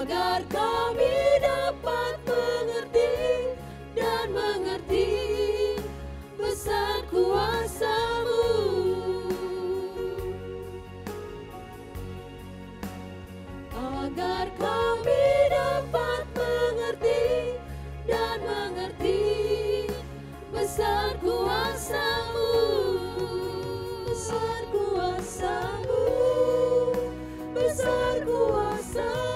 agar kami dapat mengerti dan mengerti besar kuasa-Mu, agar kami dapat mengerti dan mengerti besar kuasa-Mu, besar kuasa-Mu, besar kuasa-Mu.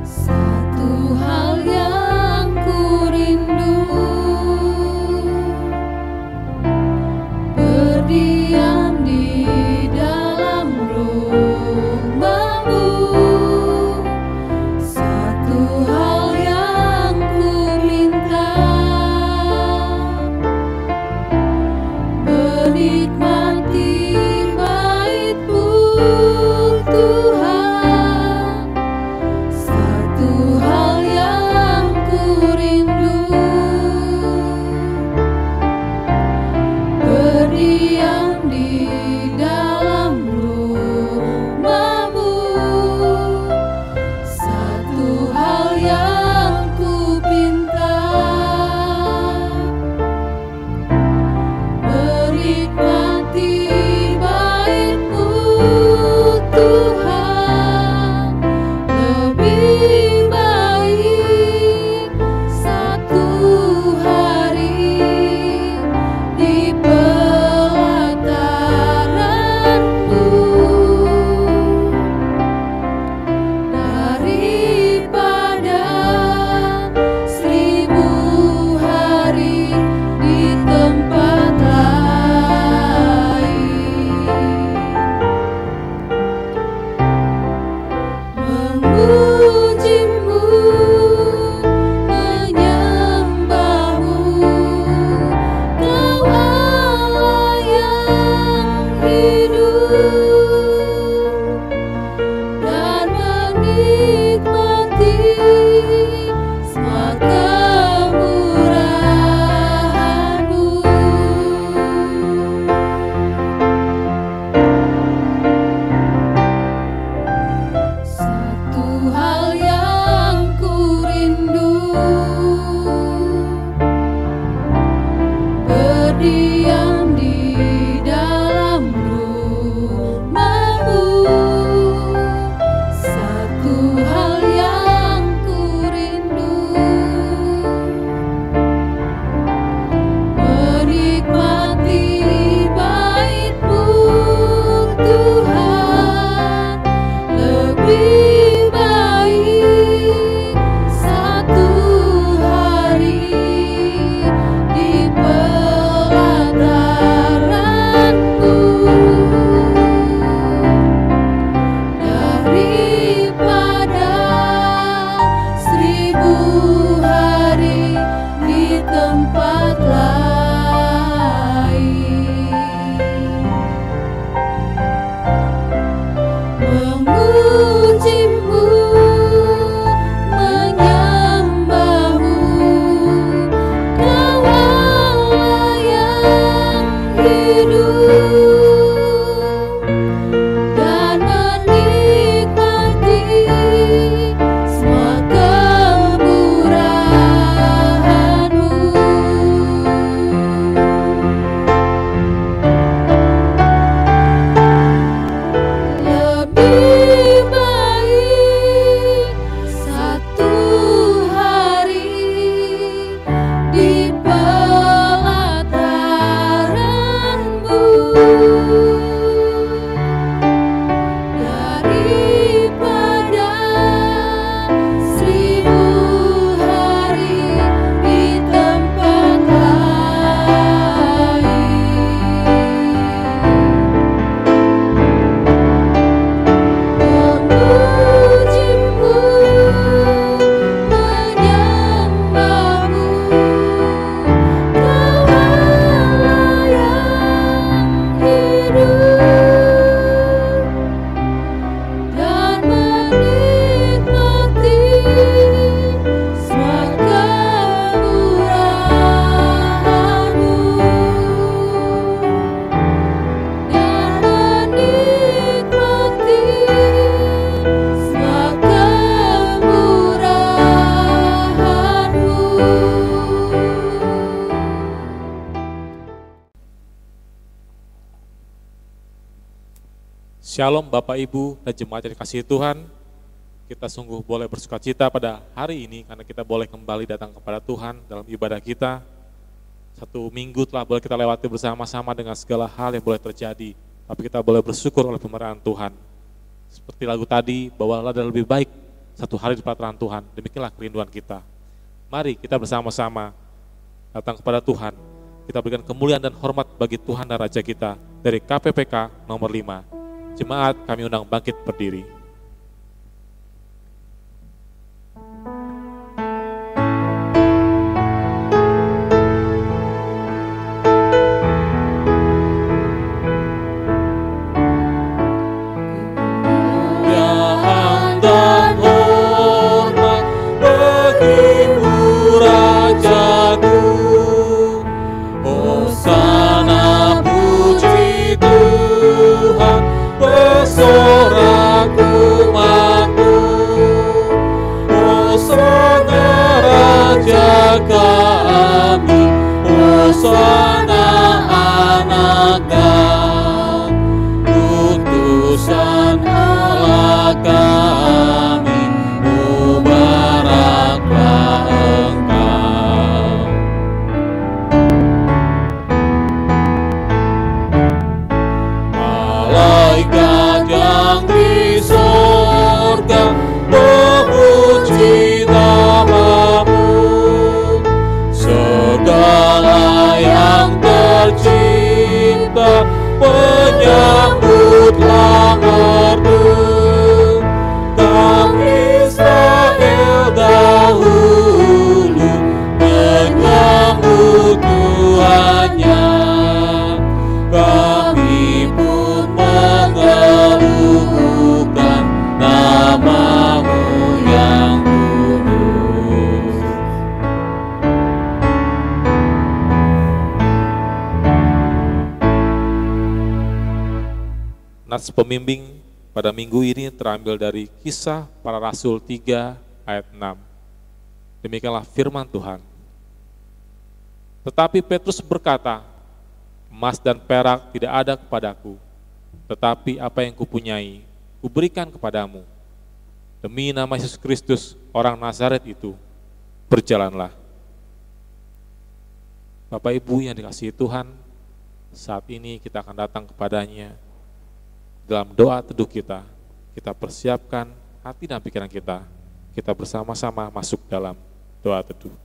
Satu hal yang ku rindu, berdiam di dalam rumah-Mu. Satu hal yang ku minta, menikmati bait-Mu Tuhan. Satu hal yang ku rindu, berdiam di dalam rumah-Mu. Satu hal yang ku pinta, menikmati Shalom Bapak Ibu dan jemaat yang dikasihi Tuhan. Kita sungguh boleh bersuka cita pada hari ini karena kita boleh kembali datang kepada Tuhan dalam ibadah kita. Satu minggu telah boleh kita lewati bersama-sama dengan segala hal yang boleh terjadi, tapi kita boleh bersyukur oleh pemeliharaan Tuhan. Seperti lagu tadi, bahwa ada lebih baik satu hari di pelataran Tuhan, demikianlah kerinduan kita. Mari kita bersama-sama datang kepada Tuhan. Kita berikan kemuliaan dan hormat bagi Tuhan dan Raja kita dari KPPK nomor 5. Jemaat kami undang bangkit berdiri. Kami, Hosana anak-anak, utusan Allah kami, mubaraklah Engkau. Malaikat yang di sorga memuji nama-Mu, segala yang tercipta menyambutlah merdu. Kami Israel dahulu menyambut Tuhannya, kami pun mengeluhkan nama-Mu yang kudus. Nats pembimbing pada minggu ini terambil dari Kisah Para Rasul 3 ayat 6. Demikianlah firman Tuhan. Tetapi Petrus berkata, emas dan perak tidak ada kepadaku, tetapi apa yang kupunyai, kuberikan kepadamu. Demi nama Yesus Kristus, orang Nazaret itu, berjalanlah. Bapak Ibu yang dikasihi Tuhan, saat ini kita akan datang kepadanya. Dalam doa teduh kita persiapkan hati dan pikiran kita bersama-sama masuk dalam doa teduh.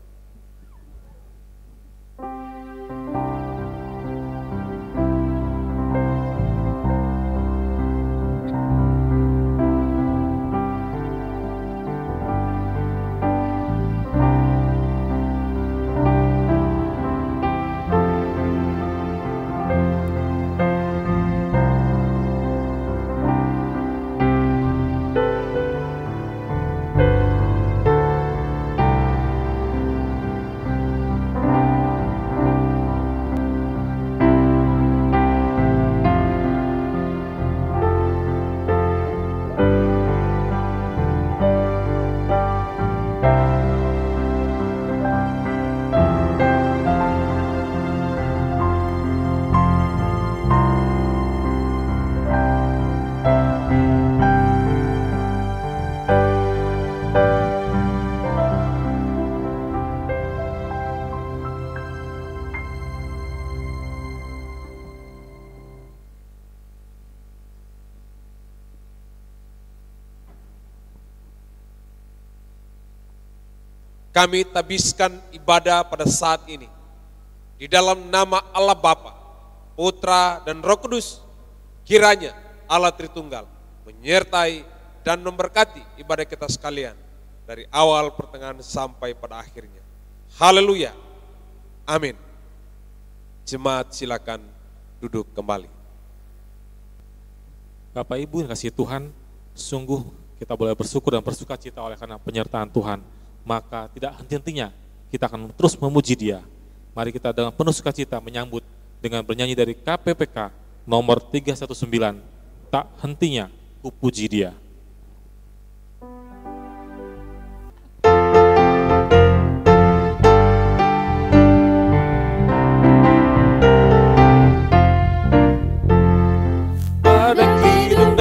Kami tabiskan ibadah pada saat ini di dalam nama Allah Bapa, Putra dan Roh Kudus. Kiranya Allah Tritunggal menyertai dan memberkati ibadah kita sekalian dari awal pertengahan sampai pada akhirnya. Haleluya. Amin. Jemaat silakan duduk kembali. Bapak Ibu yang kasih Tuhan, sungguh kita boleh bersyukur dan bersuka cita oleh karena penyertaan Tuhan. Maka tidak henti-hentinya kita akan terus memuji Dia. Mari kita dengan penuh sukacita menyambut dengan bernyanyi dari KPPK nomor 319, tak hentinya ku puji Dia. Pada hidup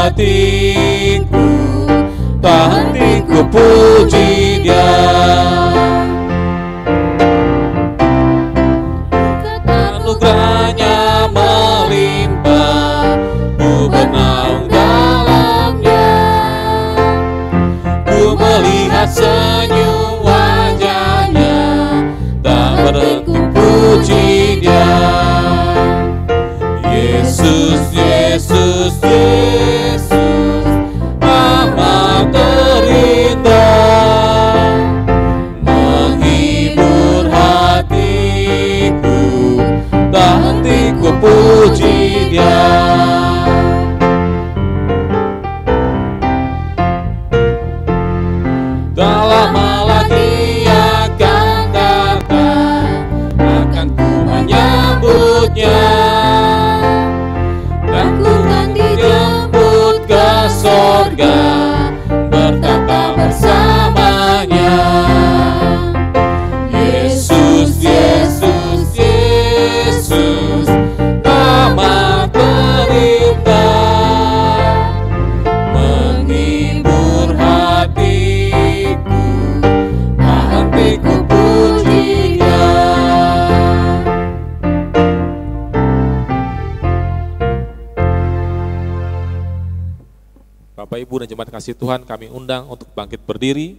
hatiku, tak henti ku puji Dia. Anugerahnya melimpah, ku bernaung dalamnya. Ku melihat senyum wajahnya, tak berhenti ku puji Dia. Yesus, Yesus, Yesus, amat terindah, menghibur hatiku, tak henti ku puji Dia. Tak lama lagi akan datang, akan ku menyambutnya, dan ku akan dijemput ke sorga, bertata bersamanya. Yesus, Yesus, Yesus, amat terindah, menghibur hatiku, tak henti ku puji Dia. Bapak, Ibu, dan jemaat kasih Tuhan, kami undang untuk bangkit berdiri.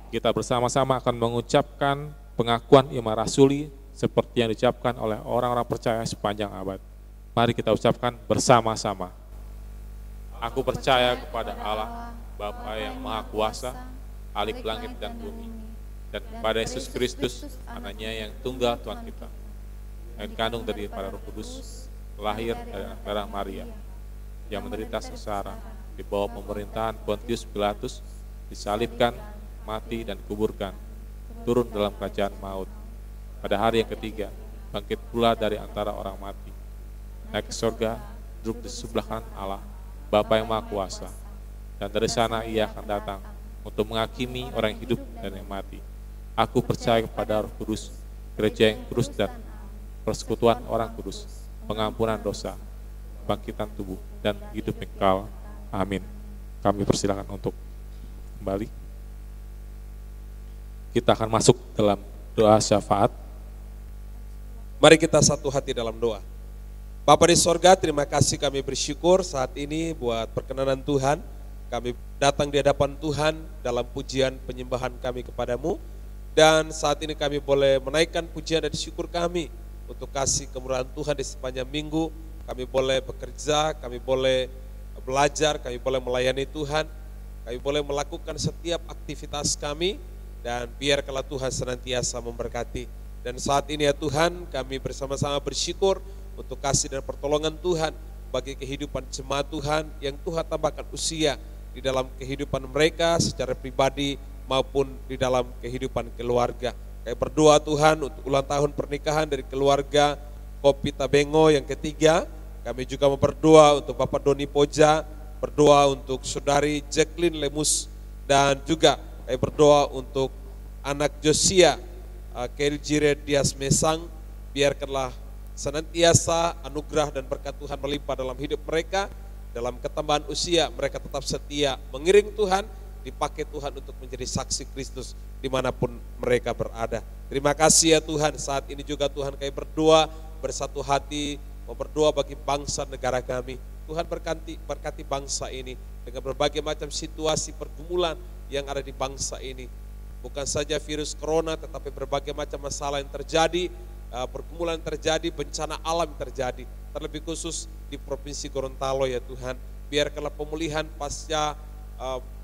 Kita bersama-sama akan mengucapkan pengakuan iman rasuli seperti yang diucapkan oleh orang-orang percaya sepanjang abad. Mari kita ucapkan bersama-sama. Aku percaya kepada Allah, Bapa yang Maha Kuasa, Alik langit dan bumi, dan kepada Yesus Kristus, anaknya yang tunggal Tuhan kita, yang dikandung dari para Roh Kudus, lahir dari anak darah Maria, yang menderita sengsara di bawah pemerintahan Pontius Pilatus, disalibkan, mati dan dikuburkan, turun dalam kerajaan maut. Pada hari yang ketiga, bangkit pula dari antara orang mati, naik ke surga, duduk di sebelah kanan Allah, Bapa yang Maha Kuasa, dan dari sana Ia akan datang untuk menghakimi orang yang hidup dan yang mati. Aku percaya kepada Roh Kudus, gereja yang kudus dan persekutuan orang kudus, pengampunan dosa, bangkitan tubuh, dan hidup kekal. Amin. Kami persilakan untuk kembali. Kita akan masuk dalam doa syafaat. Mari kita satu hati dalam doa. Bapa di sorga, terima kasih, kami bersyukur saat ini buat perkenanan Tuhan. Kami datang di hadapan Tuhan dalam pujian penyembahan kami kepadamu. Dan saat ini kami boleh menaikkan pujian dan syukur kami untuk kasih kemurahan Tuhan di sepanjang minggu. Kami boleh bekerja, kami boleh belajar, kami boleh melayani Tuhan, kami boleh melakukan setiap aktivitas kami, dan biarkanlah Tuhan senantiasa memberkati. Dan saat ini ya Tuhan, kami bersama-sama bersyukur untuk kasih dan pertolongan Tuhan bagi kehidupan jemaat Tuhan yang Tuhan tambahkan usia di dalam kehidupan mereka secara pribadi maupun di dalam kehidupan keluarga. Kami berdoa Tuhan untuk ulang tahun pernikahan dari keluarga Kopita Bengo yang ketiga. Kami juga berdoa untuk Bapak Doni Poja, berdoa untuk Saudari Jacqueline Lemus, dan juga kami berdoa untuk anak Josia, Keljire Dias Mesang. Biarkanlah senantiasa anugerah dan berkat Tuhan melimpah dalam hidup mereka, dalam ketambahan usia mereka tetap setia mengiring Tuhan, dipakai Tuhan untuk menjadi saksi Kristus dimanapun mereka berada. Terima kasih ya Tuhan, saat ini juga Tuhan kami berdoa bersatu hati, mau berdoa bagi bangsa negara kami. Tuhan berkati bangsa ini dengan berbagai macam situasi pergumulan yang ada di bangsa ini. Bukan saja virus corona, tetapi berbagai macam masalah yang terjadi, pergumulan terjadi, bencana alam terjadi. Terlebih khusus di Provinsi Gorontalo ya Tuhan. Biarkanlah pemulihan pasca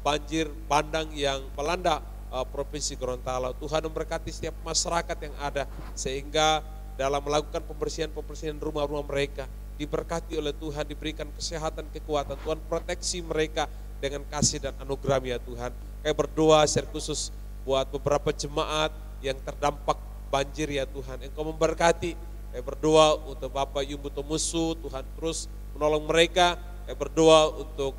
banjir bandang yang melanda Provinsi Gorontalo. Tuhan memberkati setiap masyarakat yang ada, sehingga dalam melakukan pembersihan rumah-rumah mereka diberkati oleh Tuhan, diberikan kesehatan, kekuatan. Tuhan proteksi mereka dengan kasih dan anugerah ya Tuhan. Kami berdoa secara khusus buat beberapa jemaat yang terdampak banjir ya Tuhan, Engkau memberkati. Kami berdoa untuk Bapak Yumbu Tomusu, Tuhan terus menolong mereka. Kami berdoa untuk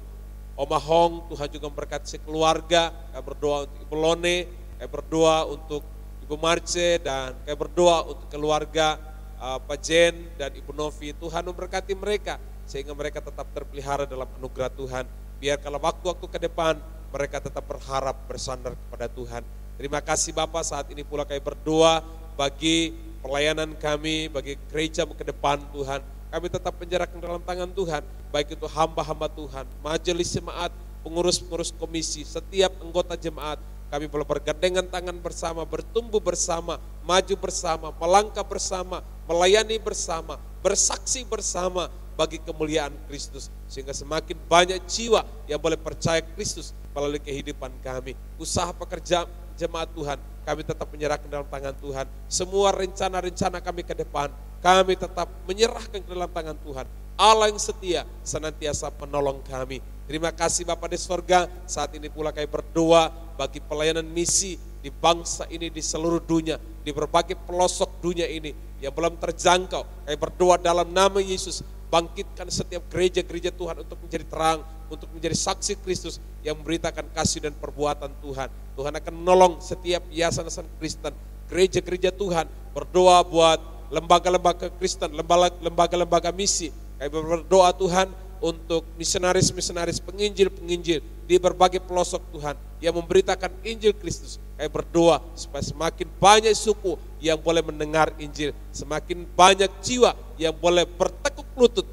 Oma Hong, Tuhan juga memberkati keluarga. Kami berdoa untuk Ibu Lone, kami berdoa untuk Ibu Marce, dan kami berdoa untuk keluarga Pak Jen dan Ibu Novi. Tuhan memberkati mereka sehingga mereka tetap terpelihara dalam anugerah Tuhan. Biarkanlah waktu-waktu ke depan mereka tetap berharap bersandar kepada Tuhan. Terima kasih Bapak, saat ini pula kami berdoa bagi pelayanan kami, bagi gereja ke depan Tuhan. Kami tetap menyerahkan dalam tangan Tuhan, baik itu hamba-hamba Tuhan, majelis jemaat, pengurus-pengurus komisi, setiap anggota jemaat. Kami boleh bergandengan tangan bersama, bertumbuh bersama, maju bersama, melangkah bersama, melayani bersama, bersaksi bersama bagi kemuliaan Kristus. Sehingga semakin banyak jiwa yang boleh percaya Kristus melalui kehidupan kami. Usaha pekerjaan jemaat Tuhan, kami tetap menyerahkan dalam tangan Tuhan. Semua rencana-rencana kami ke depan, kami tetap menyerahkan ke dalam tangan Tuhan. Allah yang setia senantiasa menolong kami. Terima kasih Bapa di sorga, saat ini pula kami berdoa bagi pelayanan misi di bangsa ini, di seluruh dunia, di berbagai pelosok dunia ini yang belum terjangkau. Kami berdoa dalam nama Yesus, bangkitkan setiap gereja-gereja Tuhan untuk menjadi terang, untuk menjadi saksi Kristus yang memberitakan kasih dan perbuatan Tuhan. Tuhan akan menolong setiap yayasan Kristen, gereja-gereja Tuhan. Berdoa buat lembaga-lembaga Kristen, lembaga-lembaga misi. Kami berdoa Tuhan untuk misionaris-misionaris, penginjil-penginjil di berbagai pelosok Tuhan yang memberitakan Injil Kristus. Kami berdoa supaya semakin banyak suku yang boleh mendengar Injil, semakin banyak jiwa yang boleh bertekuk lutut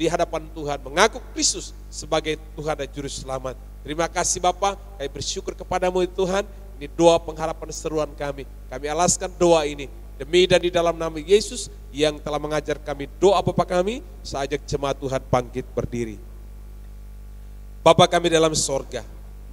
di hadapan Tuhan, mengaku Kristus sebagai Tuhan dan Juru Selamat. Terima kasih Bapa, kami bersyukur kepadamu Tuhan. Ini doa pengharapan seruan kami. Kami alaskan doa ini demi dan di dalam nama Yesus yang telah mengajar kami doa Bapa kami. Saya ajak jemaat Tuhan bangkit berdiri. Bapa kami dalam sorga,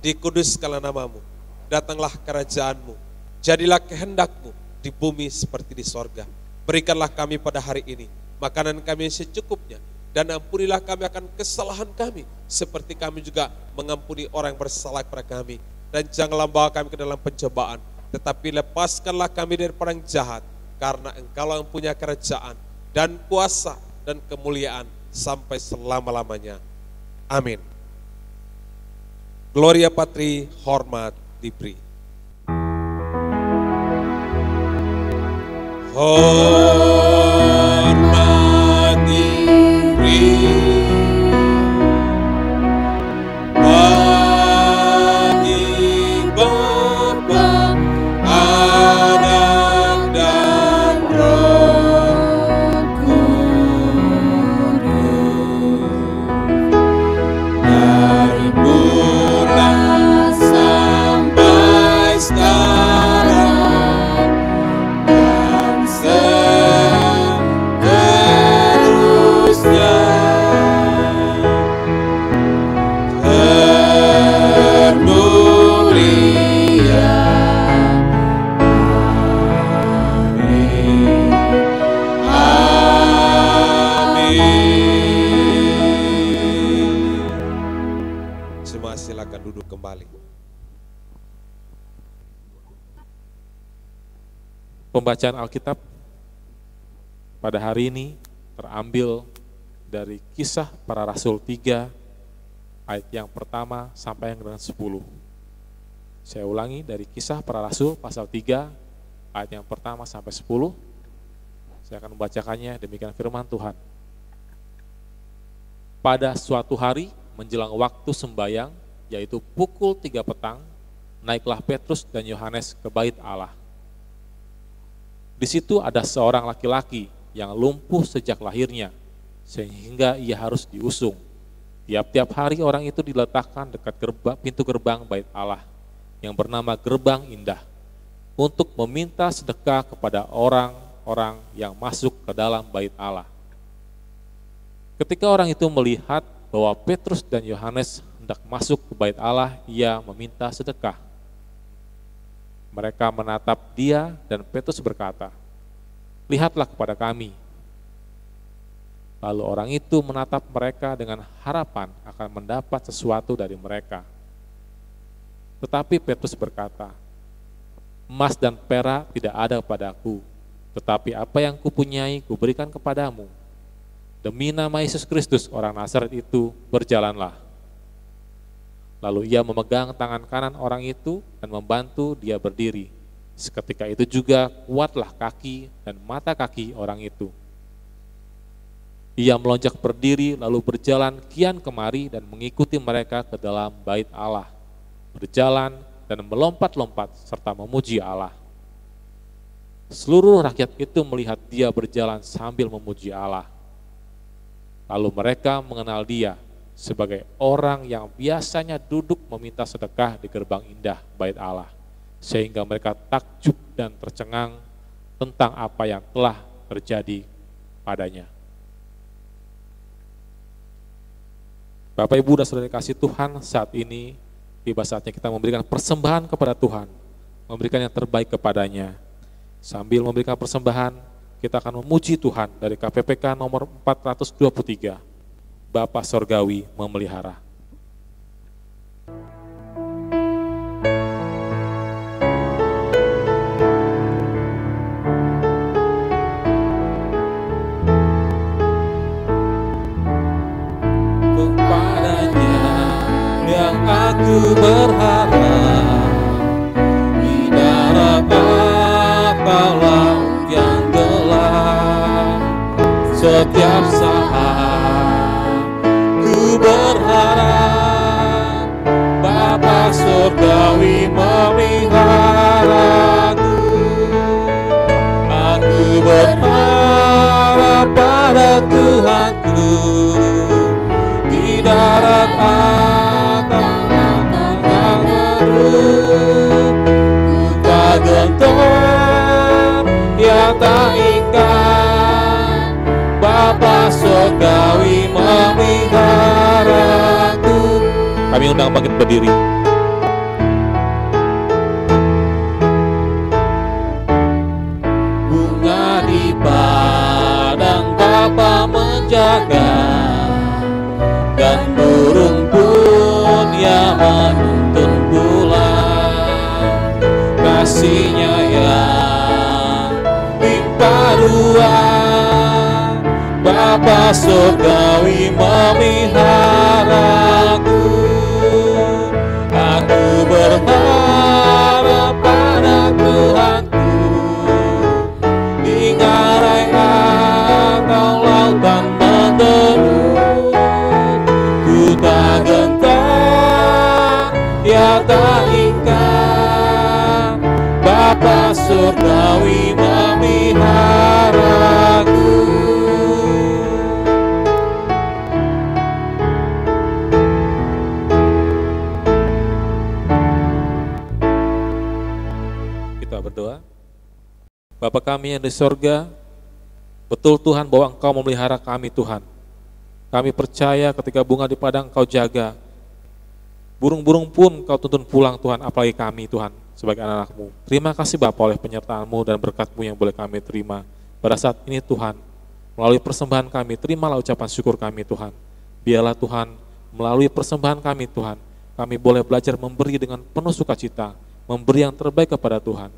dikuduskanlah namamu, datanglah kerajaanmu, jadilah kehendakmu di bumi seperti di sorga. Berikanlah kami pada hari ini makanan kami yang secukupnya, dan ampunilah kami akan kesalahan kami, seperti kami juga mengampuni orang yang bersalah kepada kami. Dan janganlah bawa kami ke dalam pencobaan, tetapi lepaskanlah kami dari orang jahat, karena Engkaulah yang punya kerajaan dan kuasa dan kemuliaan sampai selama-lamanya. Amin. Gloria Patri, hormat diberi. Hormat diberi bagi Bapa, Anak dan Roh Kudus, dari mula sampai sekarang dan seterusnya. Termulia. Amin. Amin. Semua silakan duduk kembali. Pembacaan Alkitab pada hari ini terambil dari Kisah Para Rasul 3 ayat yang pertama sampai yang dengan 10. Saya ulangi, dari Kisah Para Rasul pasal 3 ayat yang pertama sampai 10. Saya akan membacakannya, demikian firman Tuhan. Pada suatu hari menjelang waktu sembayang, yaitu pukul 3 petang, naiklah Petrus dan Yohanes ke bait Allah. Di situ ada seorang laki-laki yang lumpuh sejak lahirnya, sehingga ia harus diusung. Tiap-tiap hari orang itu diletakkan dekat pintu gerbang bait Allah, yang bernama Gerbang Indah, untuk meminta sedekah kepada orang-orang yang masuk ke dalam bait Allah. Ketika orang itu melihat bahwa Petrus dan Yohanes hendak masuk ke bait Allah, ia meminta sedekah. Mereka menatap dia dan Petrus berkata, "Lihatlah kepada kami." Lalu orang itu menatap mereka dengan harapan akan mendapat sesuatu dari mereka. Tetapi Petrus berkata, "Emas dan perak tidak ada padaku, tetapi apa yang kupunyai kuberikan kepadamu. Demi nama Yesus Kristus orang Nazaret itu, berjalanlah." Lalu ia memegang tangan kanan orang itu dan membantu dia berdiri. Seketika itu juga kuatlah kaki dan mata kaki orang itu. Ia melonjak berdiri lalu berjalan kian kemari dan mengikuti mereka ke dalam bait Allah, berjalan dan melompat-lompat serta memuji Allah. Seluruh rakyat itu melihat dia berjalan sambil memuji Allah. Lalu mereka mengenal dia sebagai orang yang biasanya duduk meminta sedekah di gerbang indah bait Allah, sehingga mereka takjub dan tercengang tentang apa yang telah terjadi padanya. Bapak, Ibu, dan Saudara kasih Tuhan, saat ini tiba saatnya kita memberikan persembahan kepada Tuhan, memberikan yang terbaik kepadanya. Sambil memberikan persembahan, kita akan memuji Tuhan dari KPPK nomor 423, Bapa Sorgawi memelihara. Aku berharap di darat atau laut yang gelap, setiap saat ku berharap Bapa Surgawi memeliharaku. Aku berharap pada Tuhanku di darat tak gentar, ya tak ingkar, Bapa Surgawi memeliharaku. Kami undang bangkit berdiri. Bunga di padang Bapa menjaga, dan burung pun ya menuntun pulang. Kasih-Nya yang limpah ruah, Bapa Surgawi memeliharaku. Aku berharap pada Tuhanku di ngarai atau lautan menderu. Ku tak gentar, ya tak ingkar, Bapa Surgawi memeliharaku. Kita berdoa. Bapa kami yang di sorga, betul Tuhan bahwa Engkau memelihara kami Tuhan. Kami percaya ketika bunga di padang Engkau jaga, burung-burung pun Engkau tuntun pulang Tuhan, apalagi kami Tuhan sebagai anak-anak-Mu. Terima kasih Bapa oleh penyertaan-Mu dan berkat-Mu yang boleh kami terima. Pada saat ini Tuhan, melalui persembahan kami, terimalah ucapan syukur kami Tuhan. Biarlah Tuhan, melalui persembahan kami Tuhan, kami boleh belajar memberi dengan penuh sukacita, memberi yang terbaik kepada Tuhan.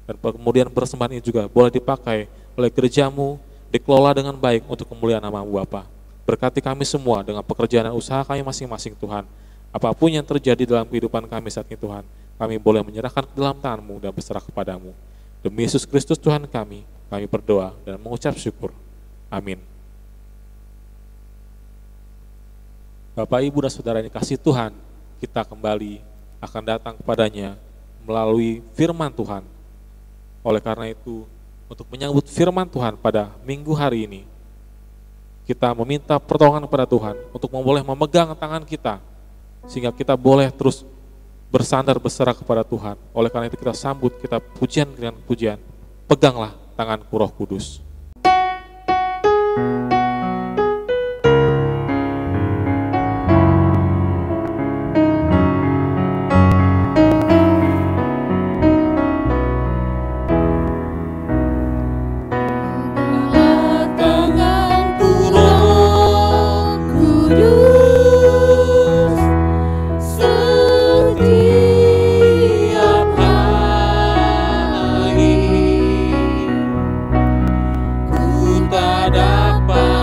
Dan kemudian persembahan ini juga boleh dipakai oleh gereja-Mu, dikelola dengan baik untuk kemuliaan nama-Mu Bapa. Berkati kami semua dengan pekerjaan dan usaha kami masing-masing Tuhan. Apapun yang terjadi dalam kehidupan kami saat ini Tuhan, kami boleh menyerahkan ke dalam tangan-Mu dan berserah kepada-Mu. Demi Yesus Kristus Tuhan kami berdoa dan mengucap syukur. Amin. Bapak, Ibu, dan Saudara yang dikasihi Tuhan, kita kembali akan datang kepadanya melalui firman Tuhan. Oleh karena itu, untuk menyambut firman Tuhan pada minggu hari ini, kita meminta pertolongan kepada Tuhan untuk boleh memegang tangan kita, sehingga kita boleh terus bersandar berserah kepada Tuhan. Oleh karena itu kita sambut, kita pujian dengan pujian. Peganglah tanganku Roh Kudus. Dapat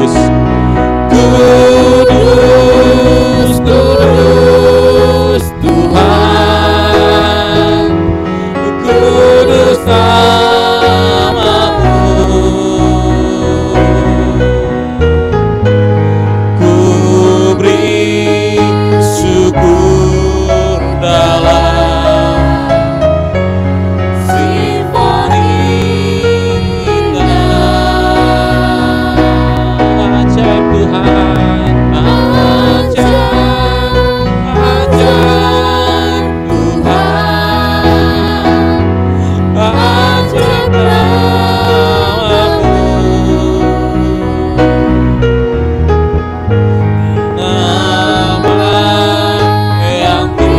kudus. Kudus, kudus Tuhan, kudus namamu. Ku beri syukur dalam simfoni indah. Ajaib Tuhan, Ajaib Tuhan, ajaib namamu. Nama yang dimenang,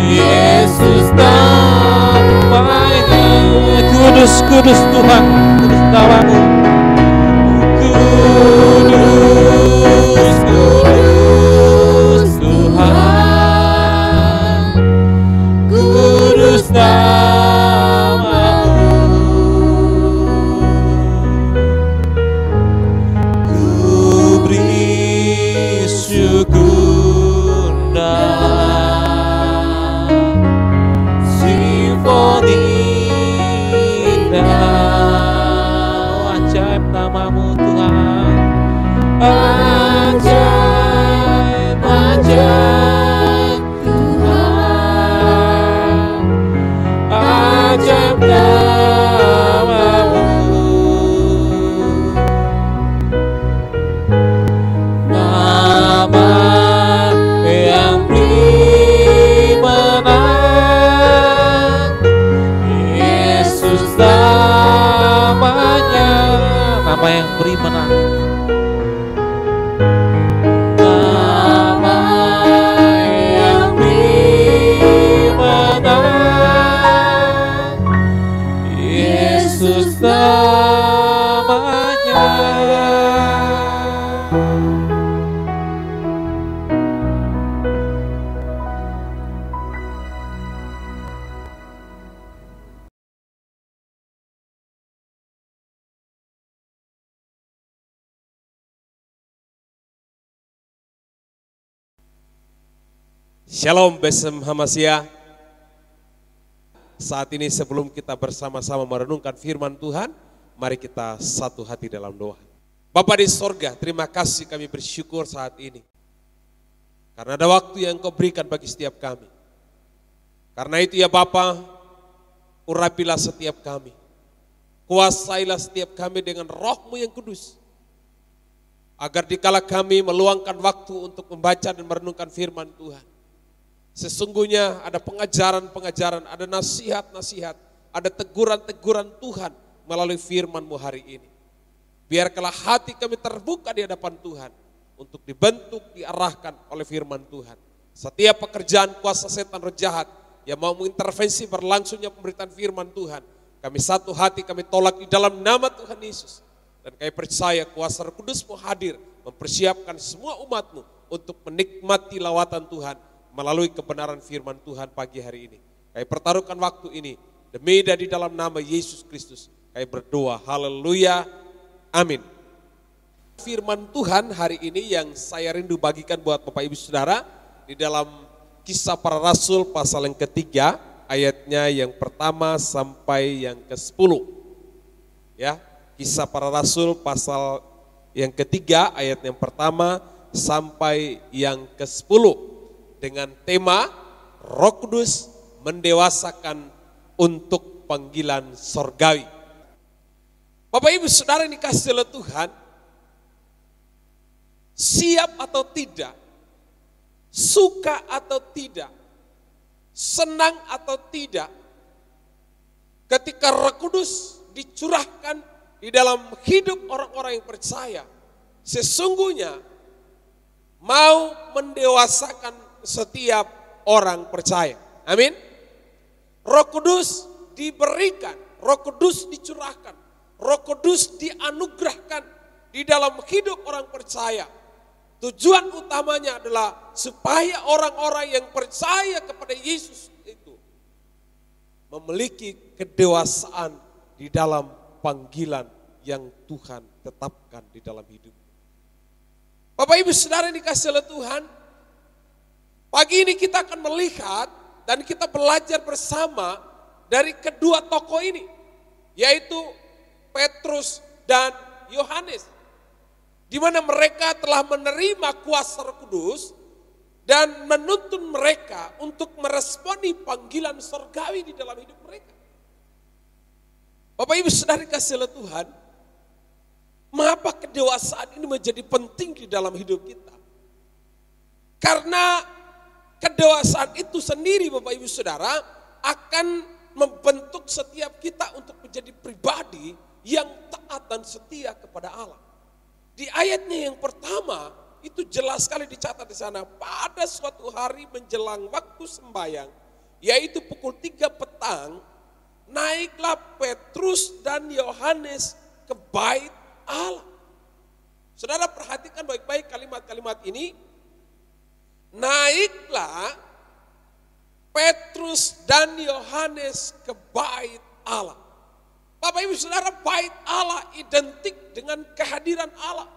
Yesus namanya. kudus, kudus Tuhan, kudus namamu. Kudus, kudus Tuhan, kudus namamu. Ku beri syukur dalam simfoni indah. Ajaib namamu Tuhan. Ajaib, ajaib Tuhan, ajaib namamu. Nama yang dimenang, Yesus namanya. Nama yang beri menang. Nama yang dimenang, Yesus namanya. Shalom Besem Hamasya. Saat ini sebelum kita bersama-sama merenungkan firman Tuhan, mari kita satu hati dalam doa. Bapa di sorga, terima kasih kami bersyukur saat ini. Karena ada waktu yang Engkau berikan bagi setiap kami. Karena itu ya Bapa, urapilah setiap kami. Kuasailah setiap kami dengan Roh-Mu yang kudus. Agar dikala kami meluangkan waktu untuk membaca dan merenungkan firman Tuhan, sesungguhnya ada pengajaran-pengajaran, ada nasihat-nasihat, ada teguran-teguran Tuhan melalui firman-Mu hari ini. Biarkanlah hati kami terbuka di hadapan Tuhan untuk dibentuk, diarahkan oleh firman Tuhan. Setiap pekerjaan kuasa setan roh jahat yang mau mengintervensi berlangsungnya pemberitaan firman Tuhan, kami satu hati kami tolak di dalam nama Tuhan Yesus. Dan kami percaya kuasa Roh Kudus-Mu hadir mempersiapkan semua umat-Mu untuk menikmati lawatan Tuhan melalui kebenaran firman Tuhan pagi hari ini. Kami pertaruhkan waktu ini demi dan di dalam nama Yesus Kristus. Kami berdoa, haleluya, amin. Firman Tuhan hari ini yang saya rindu bagikan buat Bapak Ibu Saudara di dalam Kisah Para Rasul pasal yang ketiga, ayatnya yang pertama sampai yang ke-10. Ya, Kisah Para Rasul pasal yang ketiga, ayat yang pertama sampai yang ke-10. Dengan tema Roh Kudus mendewasakan untuk panggilan sorgawi. Bapak Ibu Saudara ini kasih oleh Tuhan, siap atau tidak, suka atau tidak, senang atau tidak, ketika Roh Kudus dicurahkan di dalam hidup orang-orang yang percaya, sesungguhnya mau mendewasakan setiap orang percaya. Amin. Roh Kudus diberikan, Roh Kudus dicurahkan, Roh Kudus dianugerahkan di dalam hidup orang percaya. Tujuan utamanya adalah supaya orang-orang yang percaya kepada Yesus itu memiliki kedewasaan di dalam panggilan yang Tuhan tetapkan di dalam hidup. Bapak Ibu Saudara yang dikasihi oleh Tuhan, pagi ini kita akan melihat dan kita belajar bersama dari kedua tokoh ini, yaitu Petrus dan Yohanes, di mana mereka telah menerima kuasa Roh Kudus dan menuntun mereka untuk meresponi panggilan surgawi di dalam hidup mereka. Bapak Ibu Saudara dikasihi oleh Tuhan, mengapa kedewasaan ini menjadi penting di dalam hidup kita? Karena kedewasaan itu sendiri Bapak Ibu Saudara akan membentuk setiap kita untuk menjadi pribadi yang taat dan setia kepada Allah. Di ayatnya yang pertama itu jelas sekali dicatat di sana, pada suatu hari menjelang waktu sembahyang, yaitu pukul 3 petang, naiklah Petrus dan Yohanes ke bait Allah. Saudara perhatikan baik-baik kalimat-kalimat ini. Naiklah Petrus dan Yohanes ke bait Allah. Bapak Ibu Saudara, bait Allah identik dengan kehadiran Allah.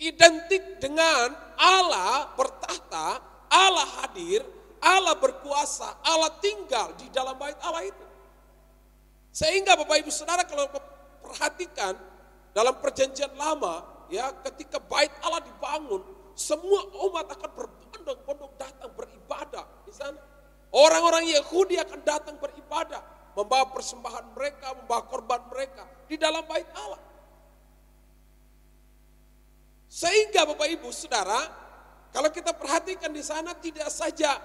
Identik dengan Allah bertahta, Allah hadir, Allah berkuasa, Allah tinggal di dalam bait Allah itu. Sehingga Bapak Ibu Saudara kalau perhatikan dalam perjanjian lama, ya, ketika bait Allah dibangun, semua umat akan berbondong-bondong datang beribadah di sana. Orang-orang Yahudi akan datang beribadah, membawa persembahan mereka, membawa korban mereka di dalam bait Allah. Sehingga Bapak Ibu Saudara, kalau kita perhatikan di sana tidak saja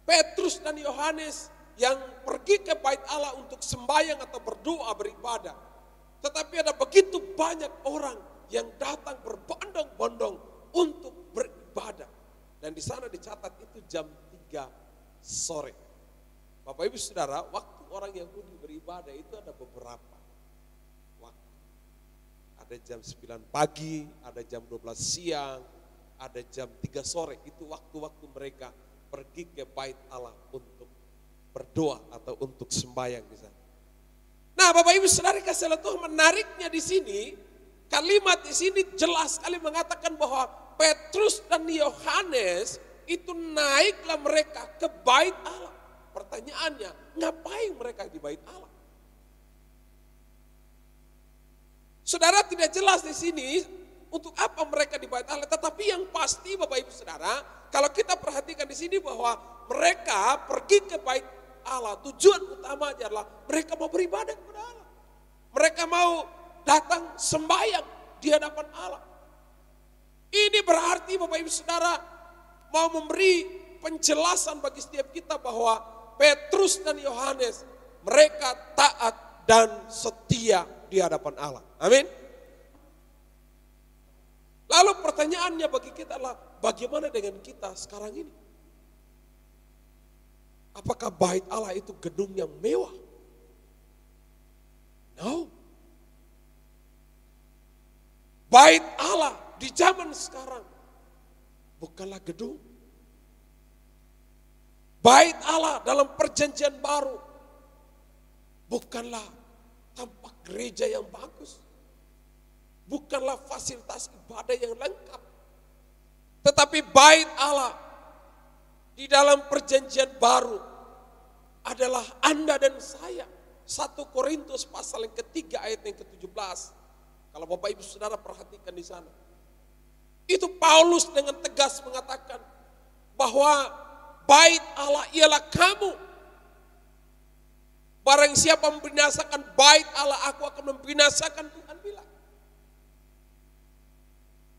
Petrus dan Yohanes yang pergi ke bait Allah untuk sembahyang atau berdoa beribadah, tetapi ada begitu banyak orang yang datang berbondong-bondong untuk beribadah. Dan di sana dicatat itu jam 3 sore. Bapak Ibu Saudara, waktu orang Yahudi beribadah itu ada beberapa. Ada jam 9 pagi, ada jam 12 siang, ada jam 3 sore. Itu waktu-waktu mereka pergi ke bait Allah untuk berdoa atau untuk sembahyang di sana. Nah, Bapak Ibu Saudara kasih Allah, Tuhan menariknya di sini, kalimat di sini jelas sekali mengatakan bahwa Petrus dan Yohanes itu naiklah mereka ke bait Allah. Pertanyaannya, ngapain mereka di bait Allah? Saudara, tidak jelas di sini untuk apa mereka di bait Allah, tetapi yang pasti Bapak Ibu Saudara, kalau kita perhatikan di sini bahwa mereka pergi ke bait Allah, tujuan utama adalah mereka mau beribadah kepada Allah. Mereka mau datang sembahyang di hadapan Allah. Ini berarti Bapak Ibu Saudara mau memberi penjelasan bagi setiap kita bahwa Petrus dan Yohanes mereka taat dan setia di hadapan Allah. Amin. Lalu pertanyaannya bagi kita adalah bagaimana dengan kita sekarang ini? Apakah bait Allah itu gedung yang mewah? No. Bait Allah di zaman sekarang bukanlah gedung. Bait Allah dalam perjanjian baru bukanlah tampak gereja yang bagus. Bukanlah fasilitas ibadah yang lengkap. Tetapi bait Allah di dalam perjanjian baru adalah Anda dan saya. 1 Korintus pasal yang ketiga ayat yang ke-17. Kalau Bapak Ibu Saudara perhatikan di sana. Itu Paulus dengan tegas mengatakan bahwa bait Allah ialah kamu. Barang siapa membinasakan bait Allah, aku akan membinasakan, Tuhan bilang.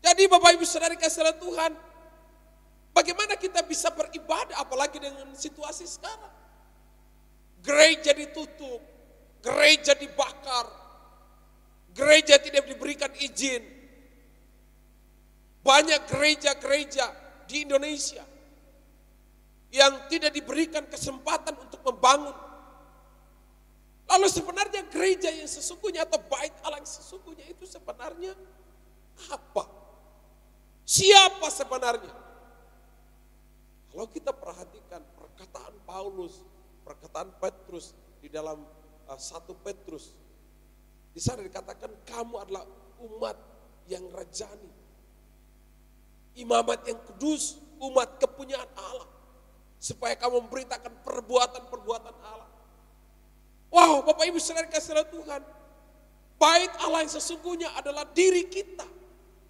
Jadi Bapak Ibu Saudara kasih oleh Tuhan, bagaimana kita bisa beribadah apalagi dengan situasi sekarang? Gereja ditutup, gereja dibakar, gereja tidak diberikan izin. Banyak gereja-gereja di Indonesia yang tidak diberikan kesempatan untuk membangun. Lalu sebenarnya gereja yang sesungguhnya atau bait Allah yang sesungguhnya itu sebenarnya apa? Siapa sebenarnya? Kalau kita perhatikan perkataan Paulus, perkataan Petrus di dalam 1 Petrus Di sana dikatakan kamu adalah umat yang rajani, imamat yang kudus, umat kepunyaan Allah. Supaya kamu memberitakan perbuatan-perbuatan Allah. Wow, Bapak Ibu Saudara kasih Tuhan. Bait Allah yang sesungguhnya adalah diri kita,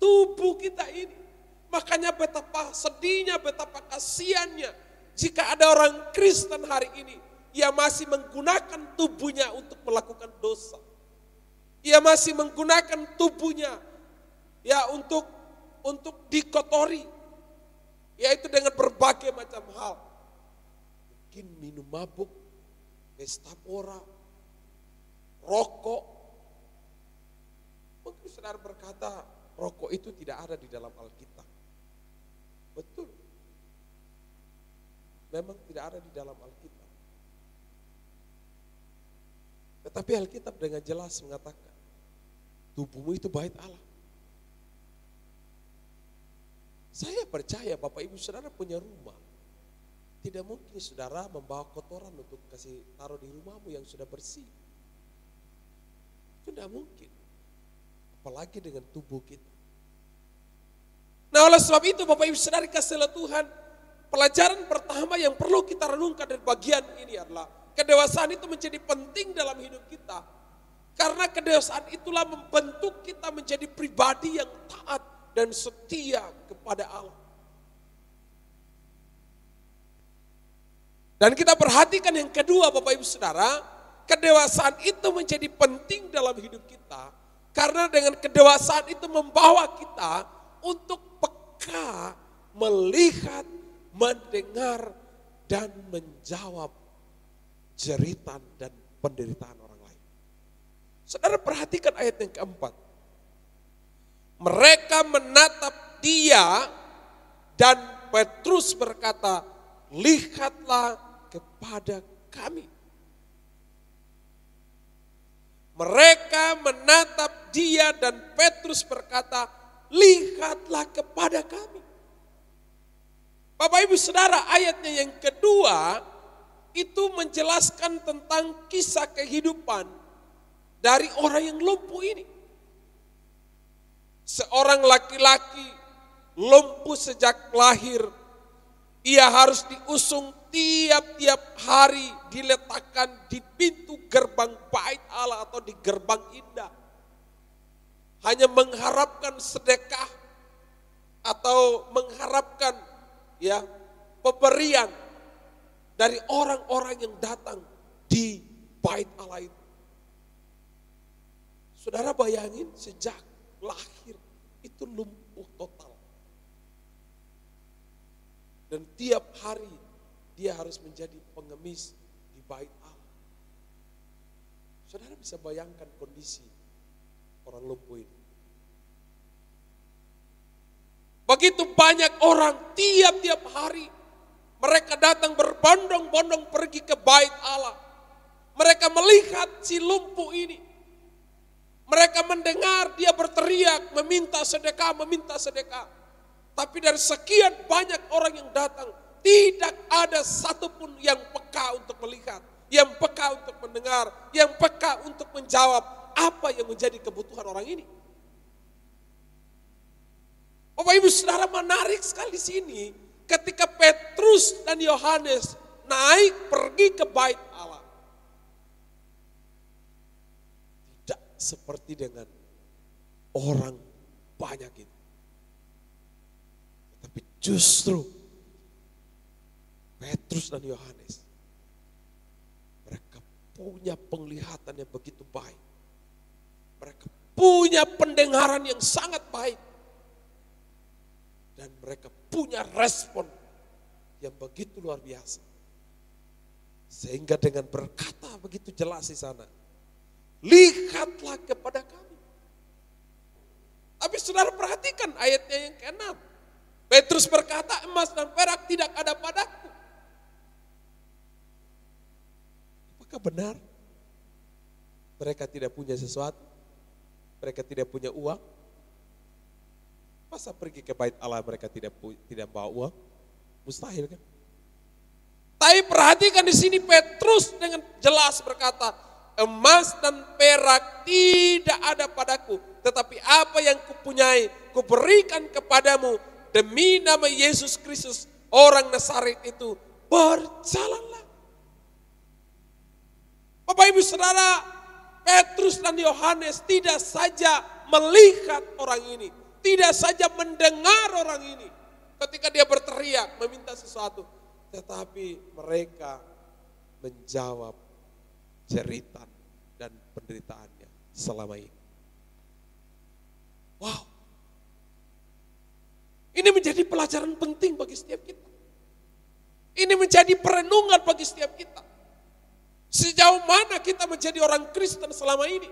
tubuh kita ini. Makanya betapa sedihnya, betapa kasihannya jika ada orang Kristen hari ini, ia masih menggunakan tubuhnya untuk melakukan dosa. Ia masih menggunakan tubuhnya ya untuk dikotori, yaitu dengan berbagai macam hal. Mungkin minum mabuk, pesta pora, rokok. Mungkin saudara berkata, rokok itu tidak ada di dalam Alkitab. Betul. Memang tidak ada di dalam Alkitab. Tetapi Alkitab dengan jelas mengatakan, tubuhmu itu bait Allah. Saya percaya Bapak Ibu Saudara punya rumah. Tidak mungkin saudara membawa kotoran untuk kasih taruh di rumahmu yang sudah bersih. Itu tidak mungkin. Apalagi dengan tubuh kita. Nah oleh sebab itu Bapak Ibu Saudara kasih Tuhan, pelajaran pertama yang perlu kita renungkan dari bagian ini adalah kedewasaan itu menjadi penting dalam hidup kita. Karena kedewasaan itulah membentuk kita menjadi pribadi yang taat dan setia kepada Allah. Dan kita perhatikan yang kedua Bapak Ibu Saudara, kedewasaan itu menjadi penting dalam hidup kita. Karena dengan kedewasaan itu membawa kita untuk peka, melihat, mendengar, dan menjawab jeritan dan penderitaan orang lain. Saudara perhatikan ayat yang keempat. Mereka menatap dia dan Petrus berkata, lihatlah kepada kami. Mereka menatap dia dan Petrus berkata, lihatlah kepada kami. Bapak Ibu Saudara, ayatnya yang kedua itu menjelaskan tentang kisah kehidupan dari orang yang lumpuh ini. Seorang laki-laki lumpuh sejak lahir, ia harus diusung tiap-tiap hari, diletakkan di pintu gerbang bait Allah atau di gerbang indah. Hanya mengharapkan sedekah atau mengharapkan ya pemberian dari orang-orang yang datang di bait Allah itu. Saudara bayangin sejak lahir itu lumpuh total. Dan tiap hari dia harus menjadi pengemis di bait Allah. Saudara bisa bayangkan kondisi orang lumpuh ini. Begitu banyak orang tiap-tiap hari mereka datang berbondong-bondong pergi ke bait Allah. Mereka melihat si lumpuh ini. Mereka mendengar dia berteriak, meminta sedekah, meminta sedekah. Tapi dari sekian banyak orang yang datang, tidak ada satupun yang peka untuk melihat, yang peka untuk mendengar, yang peka untuk menjawab apa yang menjadi kebutuhan orang ini. Bapak Ibu Saudara, menarik sekali di sini ketika Petrus dan Yohanes naik pergi ke bait Allah. Tidak seperti dengan orang banyak itu. Tapi justru Petrus dan Yohanes, mereka punya penglihatan yang begitu baik. Mereka punya pendengaran yang sangat baik. Dan mereka punya respon yang begitu luar biasa. Sehingga dengan berkata begitu jelas di sana, lihatlah kepada kami. Tapi saudara perhatikan ayatnya yang ke-6. Petrus berkata, emas dan perak tidak ada padaku. Apakah benar mereka tidak punya sesuatu? Mereka tidak punya uang? Masa pergi ke bait Allah mereka tidak bawa uang? Mustahil kan? Tapi perhatikan di sini Petrus dengan jelas berkata, emas dan perak tidak ada padaku, tetapi apa yang kupunyai kuberikan kepadamu. Demi nama Yesus Kristus orang Nazaret itu, berjalanlah. Bapak Ibu Saudara, Petrus dan Yohanes tidak saja melihat orang ini, tidak saja mendengar orang ini ketika dia berteriak meminta sesuatu, tetapi mereka menjawab jeritan dan penderitaannya selama ini. Wow. Ini menjadi pelajaran penting bagi setiap kita. Ini menjadi perenungan bagi setiap kita. Sejauh mana kita menjadi orang Kristen selama ini?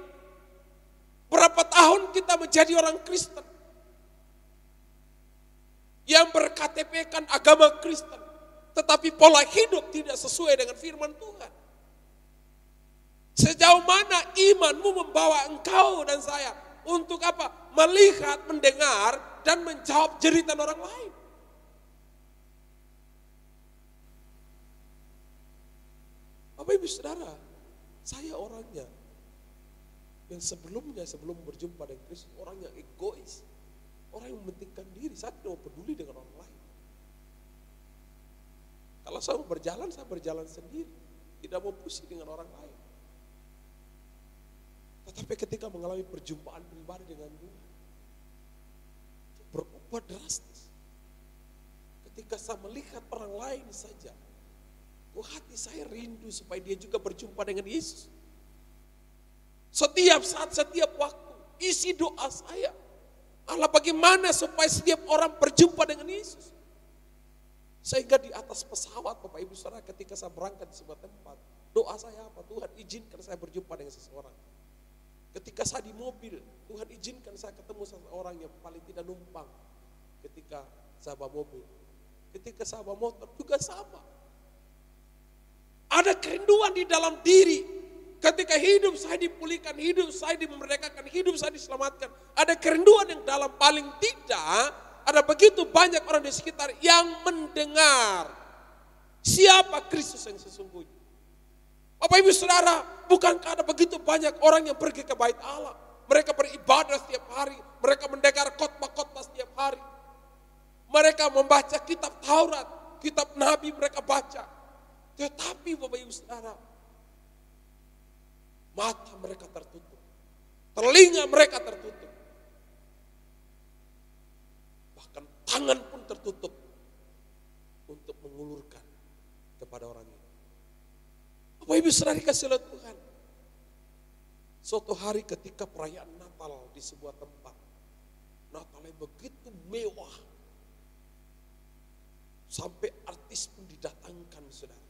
Berapa tahun kita menjadi orang Kristen? Yang berKTP-kan agama Kristen, tetapi pola hidup tidak sesuai dengan firman Tuhan. Sejauh mana imanmu membawa engkau dan saya untuk apa? Melihat, mendengar, dan menjawab jeritan orang lain. Bapak Ibu Saudara, saya orangnya yang sebelum berjumpa dengan Kristus, orang yang egois, orang yang mementingkan diri, saya tidak mau peduli dengan orang lain. Kalau saya mau berjalan, saya berjalan sendiri, tidak mau pusing dengan orang lain. Tetapi ketika mengalami perjumpaan pribadi dengan Tuhan, itu berubah drastis. Ketika saya melihat orang lain saja, hati saya rindu supaya dia juga berjumpa dengan Yesus. Setiap saat, setiap waktu, isi doa saya, Allah bagaimana supaya setiap orang berjumpa dengan Yesus. Sehingga di atas pesawat, Bapak Ibu Saudara, ketika saya berangkat di sebuah tempat, doa saya apa? Tuhan izinkan saya berjumpa dengan seseorang. Ketika saya di mobil, Tuhan izinkan saya ketemu seseorang yang paling tidak numpang ketika saya bawa mobil. Ketika saya bawa motor juga sama. Ada kerinduan di dalam diri. Ketika hidup saya dipulihkan, hidup saya dimerdekakan, hidup saya diselamatkan. Ada kerinduan yang dalam, paling tidak ada begitu banyak orang di sekitar yang mendengar siapa Kristus yang sesungguhnya. Bapak Ibu Saudara, bukankah ada begitu banyak orang yang pergi ke bait Allah? Mereka beribadah setiap hari, mereka mendengar khotbah-khotbah setiap hari. Mereka membaca kitab Taurat, kitab Nabi mereka baca. Tetapi Bapak Ibu Saudara, mata mereka tertutup, telinga mereka tertutup, bahkan tangan pun tertutup untuk mengulurkan kepada orang ini. Bapak Ibu Saudara dikasihi oleh Tuhan, suatu hari ketika perayaan Natal di sebuah tempat, Natalnya begitu mewah, sampai artis pun didatangkan, saudara.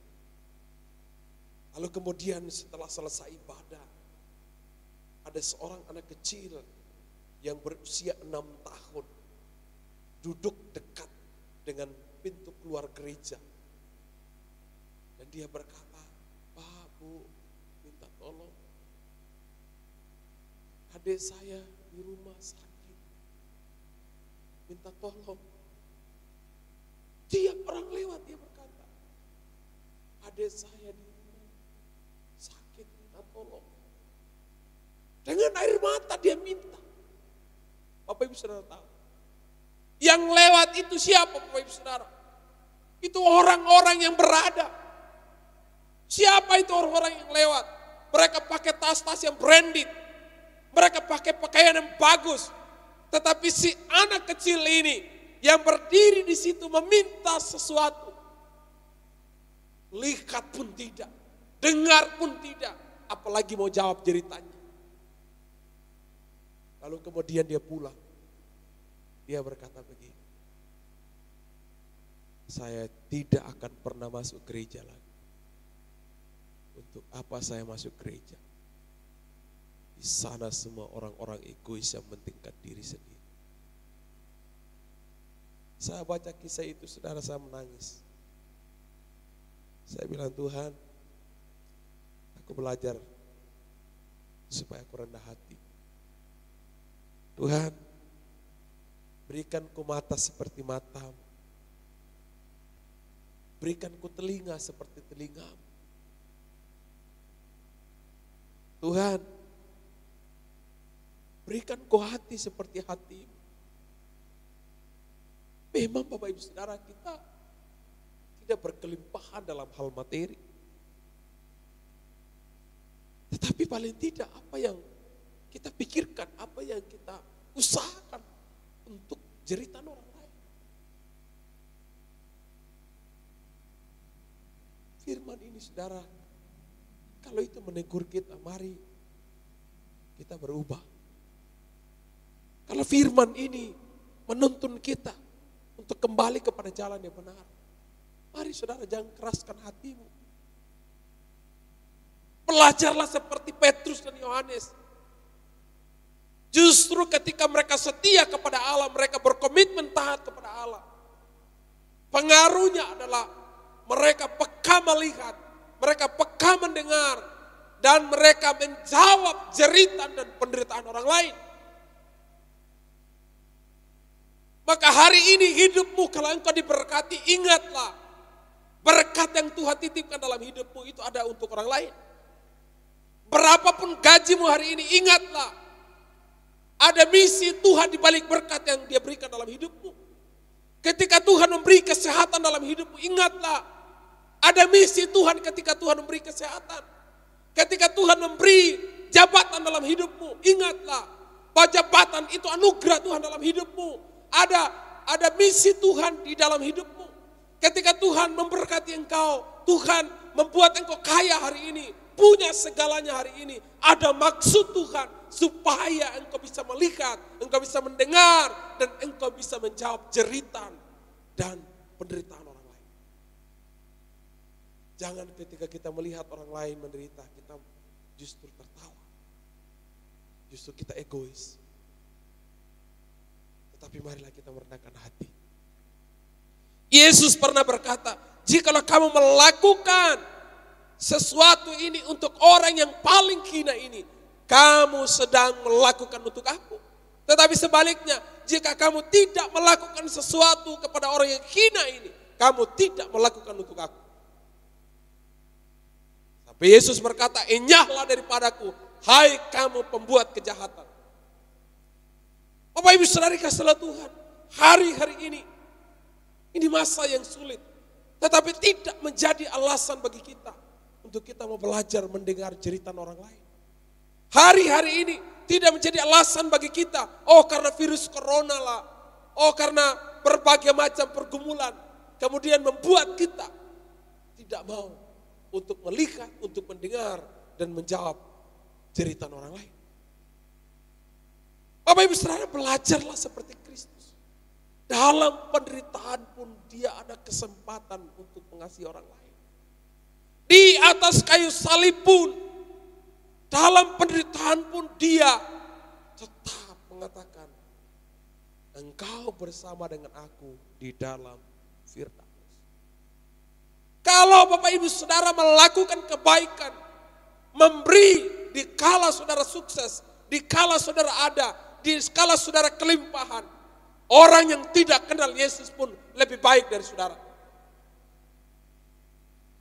Lalu kemudian setelah selesai ibadah, ada seorang anak kecil yang berusia 6 tahun, duduk dekat dengan pintu keluar gereja. Dan dia berkata, Pak, Bu, minta tolong. Adik saya di rumah sakit. Minta tolong. Tiap orang lewat dia berkata, adik saya di rumah sakit, minta tolong. Dengan air mata dia minta. Bapak Ibu Saudara tahu. Yang lewat itu siapa Bapak Ibu Saudara? Itu orang-orang yang berada. Siapa itu orang-orang yang lewat? Mereka pakai tas-tas yang branded. Mereka pakai pakaian yang bagus. Tetapi si anak kecil ini yang berdiri di situ meminta sesuatu. Lihat pun tidak, dengar pun tidak, apalagi mau jawab ceritanya. Lalu kemudian dia pulang. Dia berkata begini, saya tidak akan pernah masuk gereja lagi. Untuk apa saya masuk gereja? Di sana semua orang-orang egois yang mementingkan diri sendiri. Saya baca kisah itu, saudara, saya menangis. Saya bilang, Tuhan, aku belajar supaya aku rendah hati. Tuhan, berikanku mata seperti matamu. Berikanku telinga seperti telingamu. Tuhan, berikan kau hati seperti hatimu. Memang Bapak Ibu Saudara, kita tidak berkelimpahan dalam hal materi. Tetapi paling tidak apa yang kita pikirkan, apa yang kita usahakan untuk jeritan orang lain. Firman ini saudara, kalau itu menegur kita, mari kita berubah. Kalau firman ini menuntun kita untuk kembali kepada jalan yang benar, mari saudara jangan keraskan hatimu. Belajarlah seperti Petrus dan Yohanes. Justru ketika mereka setia kepada Allah, mereka berkomitmen taat kepada Allah. Pengaruhnya adalah mereka peka melihat, mereka peka mendengar, dan mereka menjawab jeritan dan penderitaan orang lain. Maka hari ini hidupmu kalau engkau diberkati, ingatlah berkat yang Tuhan titipkan dalam hidupmu itu ada untuk orang lain. Berapapun gajimu hari ini, ingatlah ada misi Tuhan di balik berkat yang Dia berikan dalam hidupmu. Ketika Tuhan memberi kesehatan dalam hidupmu, ingatlah ada misi Tuhan ketika Tuhan memberi kesehatan. Ketika Tuhan memberi jabatan dalam hidupmu, ingatlah bahwa jabatan itu anugerah Tuhan dalam hidupmu. Ada misi Tuhan di dalam hidupmu. Ketika Tuhan memberkati engkau, Tuhan membuat engkau kaya hari ini, punya segalanya hari ini, ada maksud Tuhan supaya engkau bisa melihat, engkau bisa mendengar, dan engkau bisa menjawab jeritan dan penderitaan orang lain. Jangan ketika kita melihat orang lain menderita, kita justru tertawa. Justru kita egois. Tetapi marilah kita merendahkan hati. Yesus pernah berkata, jikalau kamu melakukan sesuatu ini untuk orang yang paling hina ini, kamu sedang melakukan untuk aku. Tetapi sebaliknya, jika kamu tidak melakukan sesuatu kepada orang yang hina ini, kamu tidak melakukan untuk aku. Sampai Yesus berkata, enyahlah daripadaku, hai kamu pembuat kejahatan. Bapak Ibu Saudara kasih Tuhan, hari-hari ini masa yang sulit, tetapi tidak menjadi alasan bagi kita untuk kita mau belajar mendengar jeritan orang lain. Hari-hari ini tidak menjadi alasan bagi kita, oh karena virus corona lah, oh karena berbagai macam pergumulan, kemudian membuat kita tidak mau untuk melihat, untuk mendengar, dan menjawab jeritan orang lain. Bapak Ibu Saudara, belajarlah seperti Kristus. Dalam penderitaan pun Dia ada kesempatan untuk mengasihi orang lain. Di atas kayu salib pun, dalam penderitaan pun Dia tetap mengatakan, engkau bersama dengan aku di dalam Firdaus. Kalau Bapak Ibu Saudara melakukan kebaikan, memberi di kala saudara sukses, di kala saudara ada, di skala saudara kelimpahan, orang yang tidak kenal Yesus pun lebih baik dari saudara.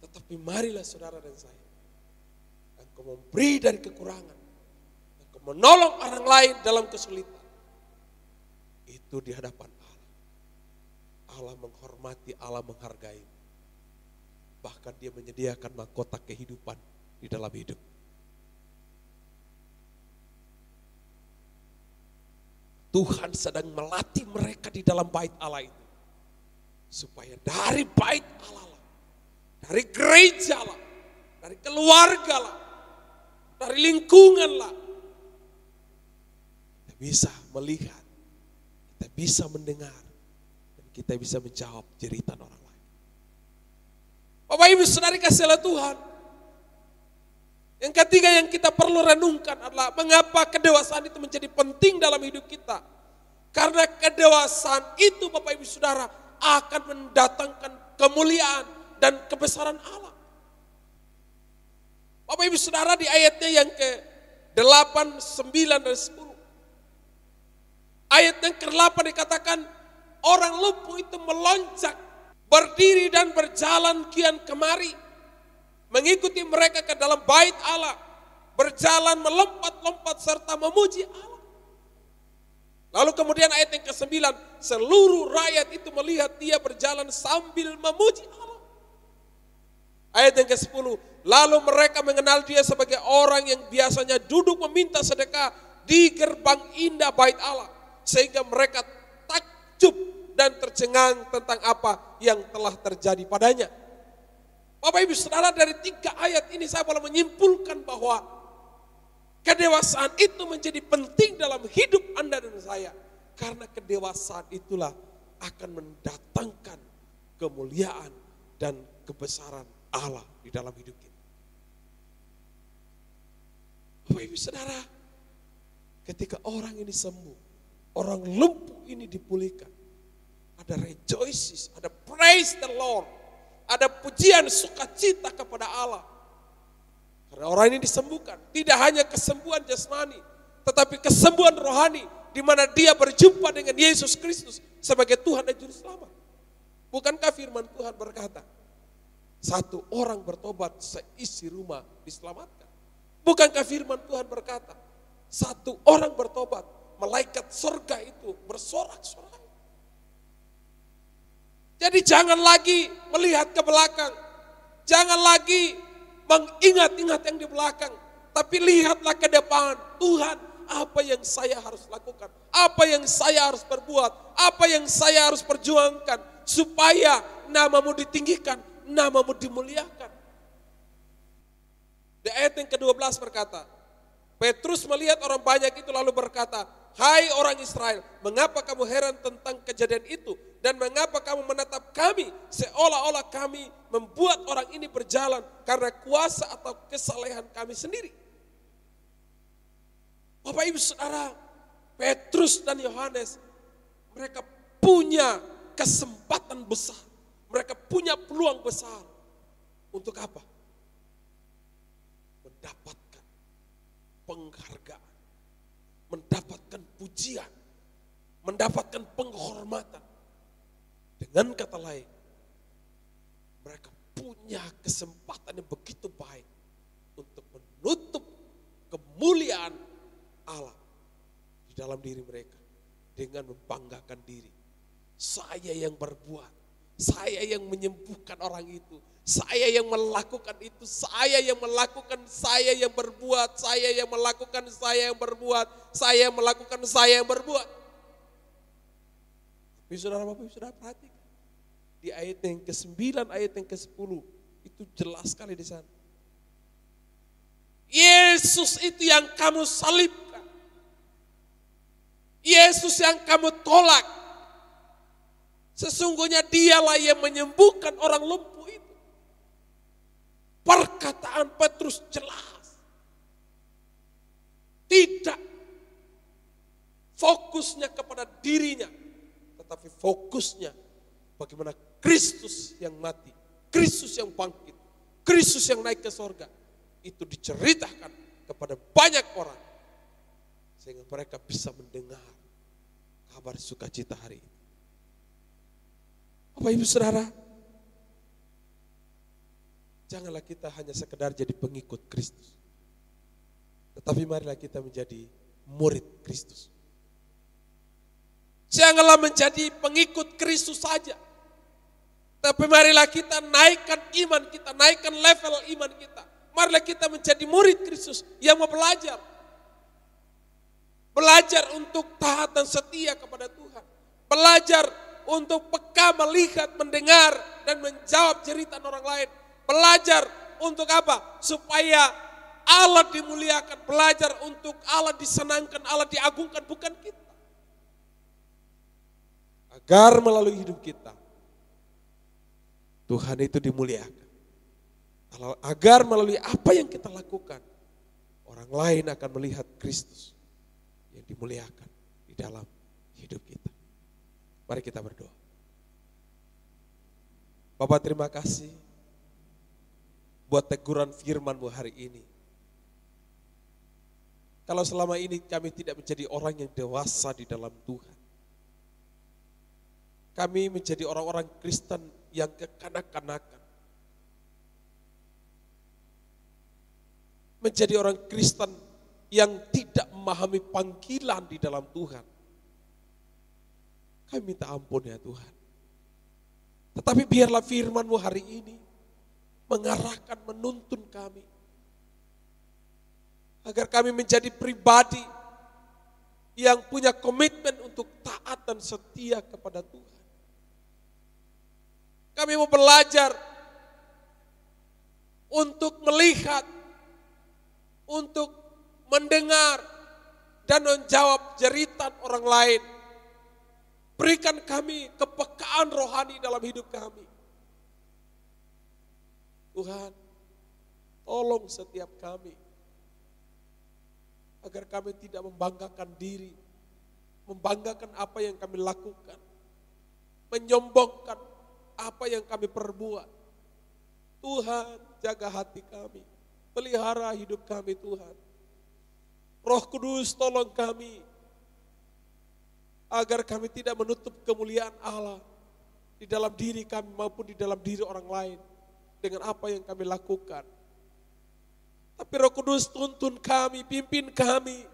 Tetapi marilah saudara dan saya, engkau memberi dari kekurangan, engkau menolong orang lain dalam kesulitan, itu di hadapan Allah. Allah menghormati, Allah menghargai. Bahkan Dia menyediakan mahkota kehidupan di dalam hidup. Tuhan sedang melatih mereka di dalam bait Allah itu. Supaya dari bait Allah lah, dari gereja lah, dari keluarga lah, dari lingkungan lah, kita bisa melihat, kita bisa mendengar, dan kita bisa menjawab jeritan orang lain. Bapak Ibu Saudara kasihlah Tuhan. Yang ketiga yang kita perlu renungkan adalah mengapa kedewasaan itu menjadi penting dalam hidup kita. Karena kedewasaan itu Bapak Ibu Saudara akan mendatangkan kemuliaan dan kebesaran Allah. Bapak Ibu Saudara di ayatnya yang ke-8, 9, dan 10. Ayat yang ke-8 dikatakan orang lumpuh itu melonjak, berdiri dan berjalan kian kemari, mengikuti mereka ke dalam bait Allah, berjalan melompat-lompat serta memuji Allah. Lalu kemudian ayat yang ke-9, seluruh rakyat itu melihat dia berjalan sambil memuji Allah. Ayat yang ke-10, lalu mereka mengenal dia sebagai orang yang biasanya duduk meminta sedekah di gerbang indah bait Allah. Sehingga mereka takjub dan tercengang tentang apa yang telah terjadi padanya. Bapak Ibu Saudara, dari 3 ayat ini saya boleh menyimpulkan bahwa kedewasaan itu menjadi penting dalam hidup Anda dan saya. Karena kedewasaan itulah akan mendatangkan kemuliaan dan kebesaran Allah di dalam hidup kita. Bapak Ibu Saudara, ketika orang ini sembuh, orang lumpuh ini dipulihkan, ada rejoices, ada praise the Lord, ada pujian sukacita kepada Allah. Karena orang ini disembuhkan, tidak hanya kesembuhan jasmani, tetapi kesembuhan rohani, di mana dia berjumpa dengan Yesus Kristus sebagai Tuhan dan Juru Selamat. Bukankah firman Tuhan berkata, 1 orang bertobat, seisi rumah diselamatkan. Bukankah firman Tuhan berkata, 1 orang bertobat, malaikat surga itu bersorak-sorai. Jadi jangan lagi melihat ke belakang, jangan lagi mengingat-ingat yang di belakang, tapi lihatlah ke depan. Tuhan, apa yang saya harus lakukan? Apa yang saya harus perbuat? Apa yang saya harus perjuangkan supaya namamu ditinggikan, namamu dimuliakan? Di ayat yang ke-12 berkata, Petrus melihat orang banyak itu lalu berkata, hai orang Israel, mengapa kamu heran tentang kejadian itu? Dan mengapa kamu menatap kami seolah-olah kami membuat orang ini berjalan karena kuasa atau kesalehan kami sendiri? Bapak Ibu Saudara, Petrus dan Yohanes, mereka punya kesempatan besar. Mereka punya peluang besar. Untuk apa? Mendapatkan penghargaan, mendapatkan pujian, mendapatkan penghormatan. Dengan kata lain, mereka punya kesempatan yang begitu baik untuk menutup kemuliaan Allah di dalam diri mereka dengan membanggakan diri. Saya yang berbuat, saya yang menyembuhkan orang itu, saya yang melakukan itu, saya yang melakukan, saya yang berbuat, saya yang melakukan, saya yang berbuat, saya yang melakukan, saya yang berbuat. Tapi saudara Bapak Ibu Saudara perhatikan, di ayat yang ke-9, ayat yang ke-10, itu jelas sekali di sana. Yesus itu yang kamu salibkan. Yesus yang kamu tolak. Sesungguhnya dialah yang menyembuhkan orang lumpuh itu. Perkataan Petrus jelas. Tidak fokusnya kepada dirinya, tetapi fokusnya bagaimana Kristus yang mati, Kristus yang bangkit, Kristus yang naik ke sorga. Itu diceritakan kepada banyak orang. Sehingga mereka bisa mendengar kabar sukacita hari ini. Bapak Ibu Saudara, janganlah kita hanya sekedar jadi pengikut Kristus. Tetapi marilah kita menjadi murid Kristus. Janganlah menjadi pengikut Kristus saja. Tapi marilah kita naikkan iman kita, naikkan level iman kita. Marilah kita menjadi murid Kristus yang mau belajar. Belajar untuk taat dan setia kepada Tuhan. Belajar untuk peka melihat, mendengar, dan menjawab jeritan orang lain. Belajar untuk apa? Supaya Allah dimuliakan. Belajar untuk Allah disenangkan, Allah diagungkan, bukan kita. Agar melalui hidup kita, Tuhan itu dimuliakan. Agar melalui apa yang kita lakukan, orang lain akan melihat Kristus yang dimuliakan di dalam hidup kita. Mari kita berdoa. Bapak, terima kasih buat teguran firman-Mu hari ini. Kalau selama ini kami tidak menjadi orang yang dewasa di dalam Tuhan, kami menjadi orang-orang Kristen yang kekanak-kanakan. menjadi orang Kristen yang tidak memahami panggilan di dalam Tuhan. Kami minta ampun ya Tuhan. Tetapi biarlah firman-Mu hari ini mengarahkan, menuntun kami. Agar kami menjadi pribadi yang punya komitmen untuk taat dan setia kepada Tuhan. Kami mau belajar untuk melihat, untuk mendengar dan menjawab jeritan orang lain. Berikan kami kepekaan rohani dalam hidup kami. Tuhan, tolong setiap kami agar kami tidak membanggakan diri, membanggakan apa yang kami lakukan, menyombongkan apa yang kami perbuat. Tuhan, jaga hati kami, pelihara hidup kami Tuhan. Roh Kudus tolong kami, agar kami tidak menutup kemuliaan Allah di dalam diri kami maupun di dalam diri orang lain dengan apa yang kami lakukan. Tapi Roh Kudus tuntun kami, pimpin kami,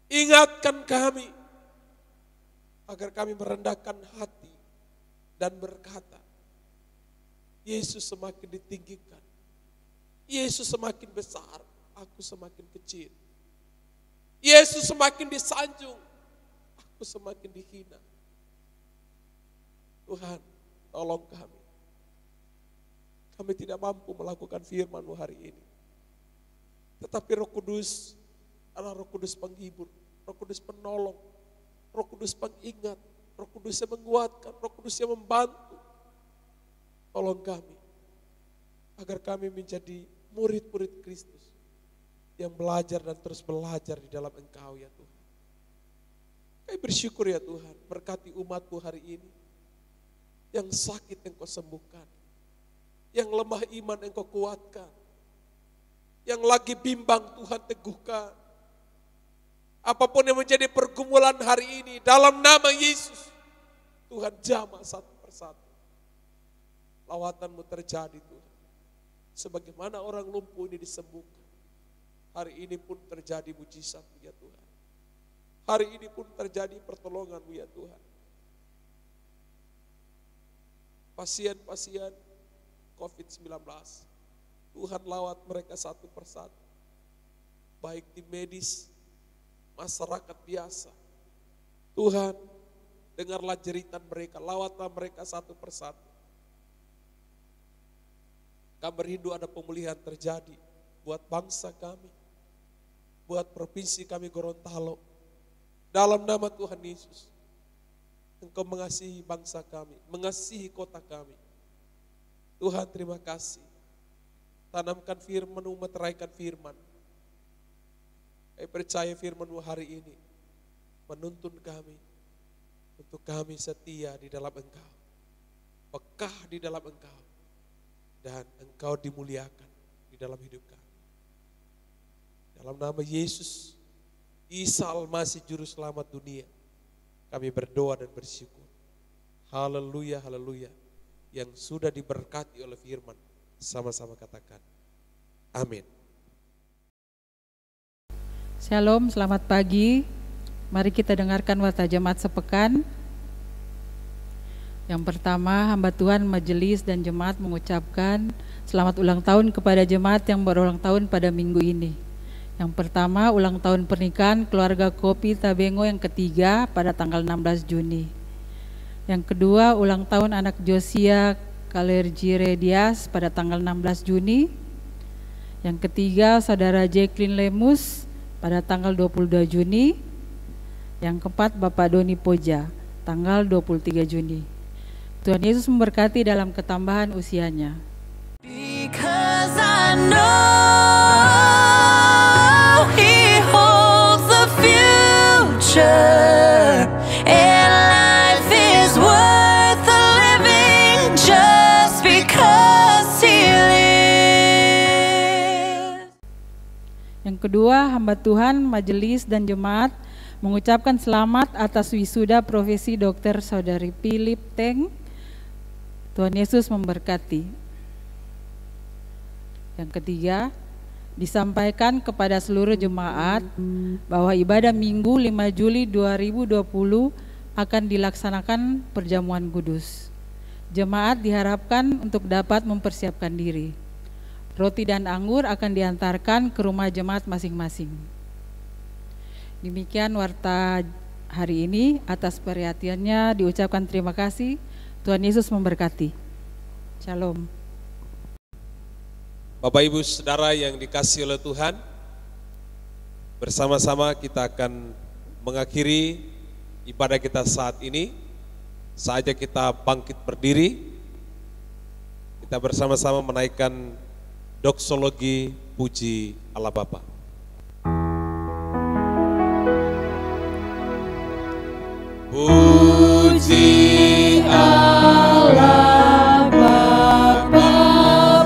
ingatkan kami, agar kami merendahkan hati dan berkata, Yesus semakin ditinggikan, Yesus semakin besar, aku semakin kecil. Yesus semakin disanjung, aku semakin dihina. Tuhan, tolong kami. Kami tidak mampu melakukan firman-Mu hari ini. Tetapi Roh Kudus adalah Roh Kudus penghibur, Roh Kudus penolong, Roh Kudus pengingat, Roh Kudus yang menguatkan, Roh Kudus yang membantu. Tolong kami, agar kami menjadi murid-murid Kristus yang belajar dan terus belajar di dalam Engkau ya Tuhan. Kami bersyukur ya Tuhan, berkati umat-Mu hari ini. Yang sakit Engkau sembuhkan, yang lemah iman Engkau kuatkan, yang lagi bimbang Tuhan teguhkan. Apapun yang menjadi pergumulan hari ini, dalam nama Yesus, Tuhan jamah satu persatu. Lawatan-Mu terjadi Tuhan. Sebagaimana orang lumpuh ini disembuhkan, hari ini pun terjadi mujizat-Mu ya Tuhan. Hari ini pun terjadi pertolongan-Mu ya Tuhan. Pasien-pasien COVID-19, Tuhan lawat mereka satu persatu. Baik di medis, masyarakat biasa. Tuhan, dengarlah jeritan mereka, lawatlah mereka satu persatu. Kami rindu ada pemulihan terjadi buat bangsa kami, buat provinsi kami Gorontalo. Dalam nama Tuhan Yesus, Engkau mengasihi bangsa kami, mengasihi kota kami. Tuhan terima kasih. Tanamkan firman-Mu, meteraikan firman. Kami percaya firman-Mu hari ini menuntun kami untuk kami setia di dalam Engkau, pekah di dalam Engkau, dan Engkau dimuliakan di dalam hidup kami. Dalam nama Yesus, Isa Al-Masih Juru Selamat dunia, kami berdoa dan bersyukur. Haleluya, haleluya. Yang sudah diberkati oleh firman, sama-sama katakan amin. Shalom, selamat pagi. Mari kita dengarkan warta jemaat sepekan. Yang pertama, hamba Tuhan, majelis dan jemaat mengucapkan selamat ulang tahun kepada jemaat yang berulang tahun pada minggu ini. Yang pertama, ulang tahun pernikahan keluarga Kopi Tabengo yang ketiga pada tanggal 16 Juni. Yang kedua, ulang tahun anak Josia Kalerjire Dias pada tanggal 16 Juni. Yang ketiga, saudara Jacqueline Lemus pada tanggal 22 Juni. Yang keempat, Bapak Doni Poja, tanggal 23 Juni. Tuhan Yesus memberkati dalam ketambahan usianya. Because I know He holds the future, and life is worth living just because He lives. Yang kedua, hamba Tuhan, majelis dan jemaat mengucapkan selamat atas wisuda profesi Dokter Saudari Philip Teng. Tuhan Yesus memberkati. Yang ketiga, Disampaikan kepada seluruh jemaat bahwa ibadah Minggu 5 Juli 2020 akan dilaksanakan perjamuan kudus. Jemaat diharapkan untuk dapat mempersiapkan diri. Roti dan anggur akan diantarkan ke rumah jemaat masing-masing. Demikian warta hari ini. Atas perhatiannya diucapkan terima kasih. Tuhan Yesus memberkati. Shalom. Bapak Ibu Saudara yang dikasihi oleh Tuhan, bersama-sama kita akan mengakhiri ibadah kita saat ini. Saatnya kita bangkit berdiri, kita bersama-sama menaikkan doksologi puji Allah Bapa. Puji Allah Bapa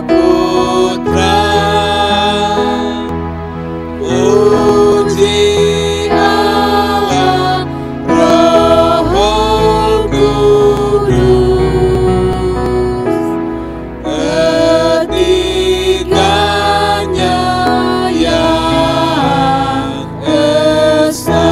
Putra, puji Allah Roh Kudus, ketiganya yang esa.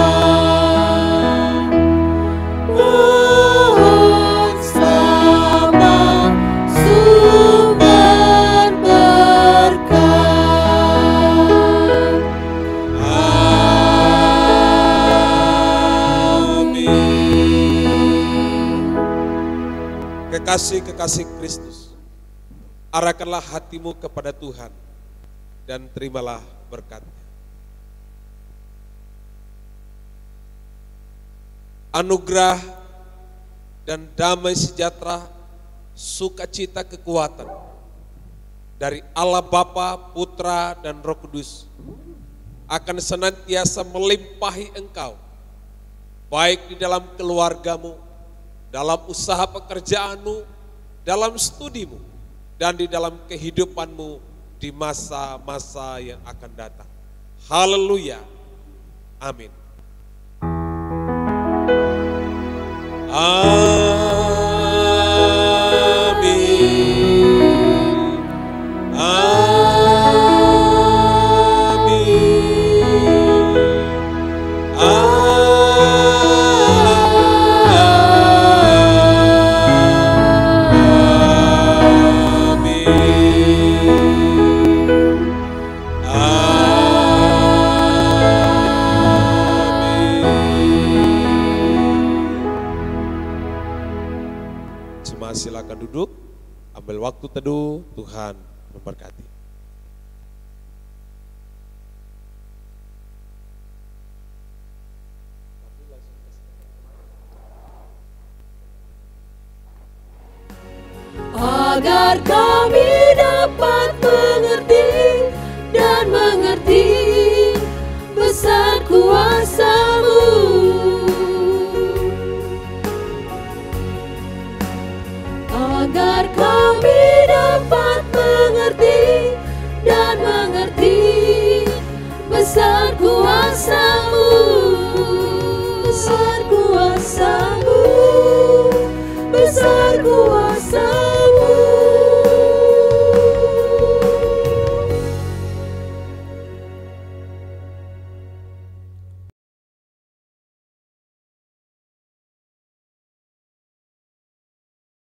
Mohon sama sumber berkat. Amin. Kekasih-kekasih Kristus, arahkanlah hatimu kepada Tuhan dan terimalah berkat-Nya. Anugerah dan damai sejahtera, sukacita kekuatan dari Allah Bapa, Putra, dan Roh Kudus akan senantiasa melimpahi engkau, baik di dalam keluargamu, dalam usaha pekerjaanmu, dalam studimu, dan di dalam kehidupanmu di masa-masa yang akan datang. Haleluya. Amin. Amin. Amin. Jemaat silakan duduk, ambil waktu teduh, Tuhan memberkati. Agar kami dapat mengerti dan mengerti